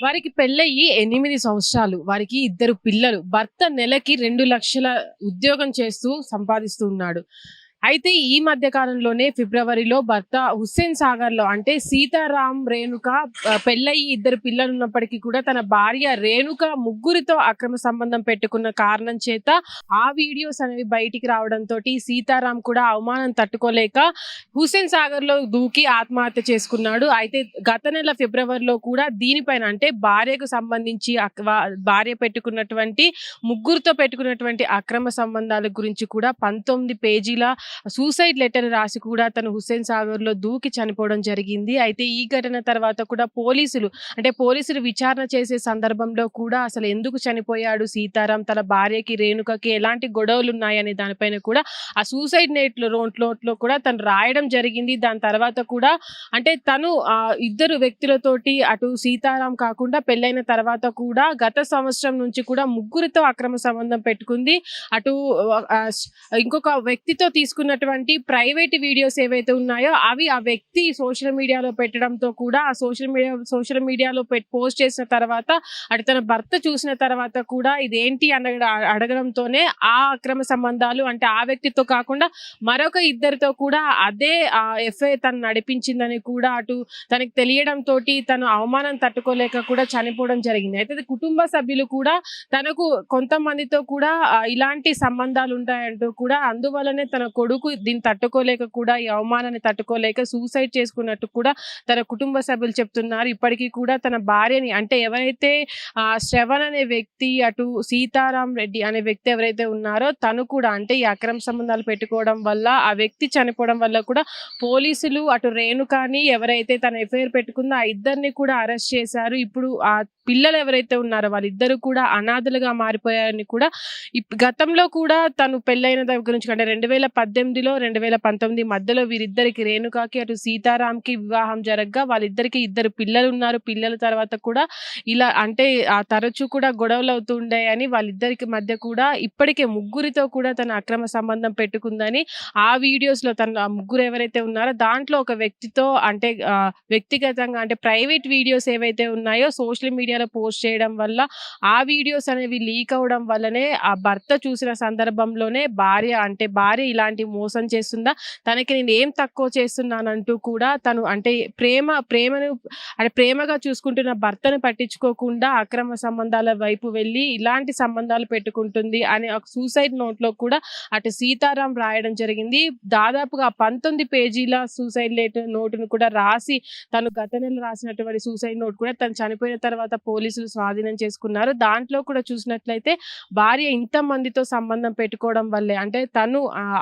వారికి పెళ్ళయ్యి 8 సంవత్సరాలు. వారికి 2 పిల్లలు. భర్త నెలకి 2,00,000 ఉద్యోగం చేస్తూ సంపాదిస్తూ ఉన్నాడు. అయితే ఈ మధ్య కాలంలోనే ఫిబ్రవరిలో భర్త హుస్సేన్ సాగర్‌లో అంటే సీతారాం, రేణుక పెళ్ళయి 2 పిల్లలున్నప్పటికీ కూడా తన భార్య రేణుక ముగ్గురితో అక్రమ సంబంధం పెట్టుకున్న కారణం చేత ఆ వీడియోస్ అనేవి బయటికి రావడంతోటి సీతారాం కూడా అవమానం తట్టుకోలేక హుస్సేన్ సాగర్‌లో దూకి ఆత్మహత్య చేసుకున్నాడు. అయితే గత నెల ఫిబ్రవరిలో కూడా దీనిపైన అంటే భార్యకు సంబంధించి భార్య పెట్టుకున్నటువంటి ముగ్గురితో పెట్టుకున్నటువంటి అక్రమ సంబంధాల గురించి కూడా 19 పేజీల సూసైడ్ లెటర్ రాసి కూడా తను హుస్సేన్ సాగర్ లో దూకి చనిపోవడం జరిగింది. అయితే ఈ ఘటన తర్వాత కూడా పోలీసులు విచారణ చేసే సందర్భంలో కూడా అసలు ఎందుకు చనిపోయాడు సీతారాం, తన భార్యకి రేణుకకి ఎలాంటి గొడవలు ఉన్నాయనే దానిపైన కూడా ఆ సూసైడ్ నోట్లో కూడా తను రాయడం జరిగింది. దాని తర్వాత కూడా అంటే తను ఇద్దరు వ్యక్తులతోటి అటు సీతారాం కాకుండా పెళ్ళైన తర్వాత కూడా గత సంవత్సరం నుంచి కూడా ముగ్గురితో అక్రమ సంబంధం పెట్టుకుంది. అటు ఇంకొక వ్యక్తితో తీసుకున్నటువంటి ప్రైవేట్ వీడియోస్ ఏవైతే ఉన్నాయో అవి ఆ వ్యక్తి సోషల్ మీడియాలో పెట్టడంతో కూడా ఆ సోషల్ మీడియాలో పోస్ట్ చేసిన తర్వాత అటు తన భర్త చూసిన తర్వాత కూడా ఇదేంటి అడగడంతోనే ఆ అక్రమ సంబంధాలు అంటే ఆ వ్యక్తితో కాకుండా మరొక ఇద్దరితో కూడా అదే ఎఫ్ఐఆర్ తను నడిపించిందని కూడా అటు తనకి తెలియడంతో తను అవమానం తట్టుకోలేక కూడా చనిపోవడం జరిగింది. అయితే కుటుంబ సభ్యులు కూడా తనకు కొంతమందితో కూడా ఇలాంటి సంబంధాలు ఉంటాయంటూ కూడా అందువల్లనే తన కొడుకు దీన్ని తట్టుకోలేక కూడా ఈ అవమానాన్ని తట్టుకోలేక సూసైడ్ చేసుకున్నట్టు కూడా తన కుటుంబ సభ్యులు చెప్తున్నారు. ఇప్పటికీ కూడా తన భార్యని అంటే ఎవరైతే శ్రవణ్ అనే వ్యక్తి అటు సీతారాం రెడ్డి అనే వ్యక్తి ఎవరైతే ఉన్నారో తను కూడా అంటే ఈ అక్రమ సంబంధాలు పెట్టుకోవడం వల్ల ఆ వ్యక్తి చనిపోవడం వల్ల కూడా పోలీసులు అటు రేణుకాని ఎవరైతే తన ఎఫ్ఐఆర్ పెట్టుకుందో ఆ ఇద్దరిని కూడా అరెస్ట్ చేశారు. ఇప్పుడు ఆ పిల్లలు ఎవరైతే ఉన్నారో వాళ్ళిద్దరు కూడా అనాథలుగా మారిపోయారని కూడా గతంలో కూడా తను పెళ్ళైన దగ్గర నుంచి అంటే 2018లో 2019 మధ్యలో వీరిద్దరికి రేణుకాకి అటు సీతారాంకి వివాహం జరగగా వాళ్ళిద్దరికి 2 పిల్లలు ఉన్నారు. పిల్లల తర్వాత కూడా ఇలా అంటే తరచూ కూడా గొడవలు అవుతుండేయని వాళ్ళిద్దరికి మధ్య కూడా ఇప్పటికే ముగ్గురితో కూడా తన అక్రమ సంబంధం పెట్టుకుందని ఆ వీడియోస్ లో తన ముగ్గురు ఎవరైతే ఉన్నారో దాంట్లో ఒక వ్యక్తితో అంటే వ్యక్తిగతంగా అంటే ప్రైవేట్ వీడియోస్ ఏవైతే ఉన్నాయో సోషల్ మీడియాలో పోస్ట్ చేయడం వల్ల ఆ వీడియోస్ అనేవి లీక్ అవడం వల్లనే ఆ భర్త చూసిన సందర్భంలోనే భార్య ఇలాంటి మోసం చేస్తుందా, తనకి నేను ఏం తక్కువ చేస్తున్నానంటూ కూడా తను అంటే ప్రేమను అంటే ప్రేమగా చూసుకుంటున్న భర్తను పట్టించుకోకుండా అక్రమ సంబంధాల వైపు వెళ్ళి ఇలాంటి సంబంధాలు పెట్టుకుంటుంది అని ఒక సూసైడ్ నోట్ లో కూడా అటు సీతారాం రాయడం జరిగింది. దాదాపుగా 19 పేజీల సూసైడ్ నోటును కూడా రాసి తను గత నెల రాసినటువంటి సూసైడ్ నోట్ కూడా తను చనిపోయిన తర్వాత పోలీసులు స్వాధీనం చేసుకున్నారు. దాంట్లో కూడా చూసినట్లయితే భార్య ఇంత మందితో సంబంధం పెట్టుకోవడం వల్లే అంటే తను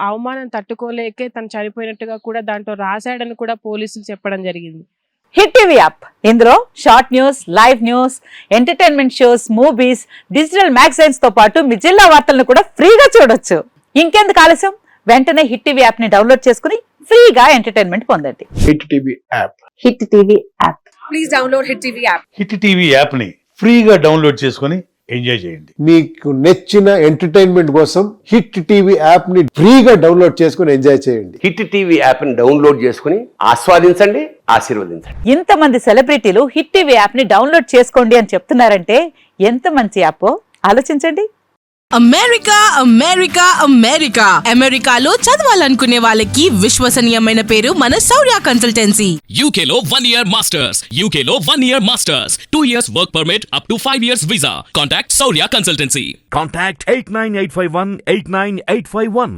అవమానం తట్టుకోలేకే తను చనిపోయినట్టుగా కూడా దాంట్లో రాశాడని కూడా పోలీసులు చెప్పడం జరిగింది. హిట్ టీవీ యాప్ ఇందులో short news, live news, entertainment shows, movies, digital magazines తో పాటు మీ జిల్లా వార్తలను కూడా ఫ్రీగా చూడొచ్చు. ఇంకెందుకు ఆలస్యం, వెంటనే హిట్ టీవీ యాప్ ని డౌన్లోడ్ చేసుకుని ఫ్రీగా ఎంటర్టైన్మెంట్ పొందండి. Hit TV app. Hit TV app. Please download hit TV app. Hit TV app ని ఫ్రీగా డౌన్లోడ్ చేసుకుని ఎంజాయ్ చేయండి. మీకు నచ్చిన ఎంటర్టైన్మెంట్ కోసం హిట్ టీవీ యాప్ ని ఫ్రీగా డౌన్లోడ్ చేసుకుని ఎంజాయ్ చేయండి. హిట్ టీవీ యాప్ ని డౌన్లోడ్ చేసుకుని ఆస్వాదించండి, ఆశీర్వదించండి. ఇంతమంది సెలబ్రిటీలు హిట్ టీవీ యాప్ ని డౌన్లోడ్ చేసుకోండి అని చెప్తున్నారంటే ఎంత మంచి యాప్ ఆలోచించండి. అమెరికాలో చదవాలనుకునే వాళ్ళకి విశ్వసనీయమైన పేరు మన శౌర్య కన్సల్టెన్సీ. UK లో 1 year masters, UK లో 1 year masters, 2 years work permit up to 5 years visa. Contact Saurya Consultancy. Contact 89851 89851.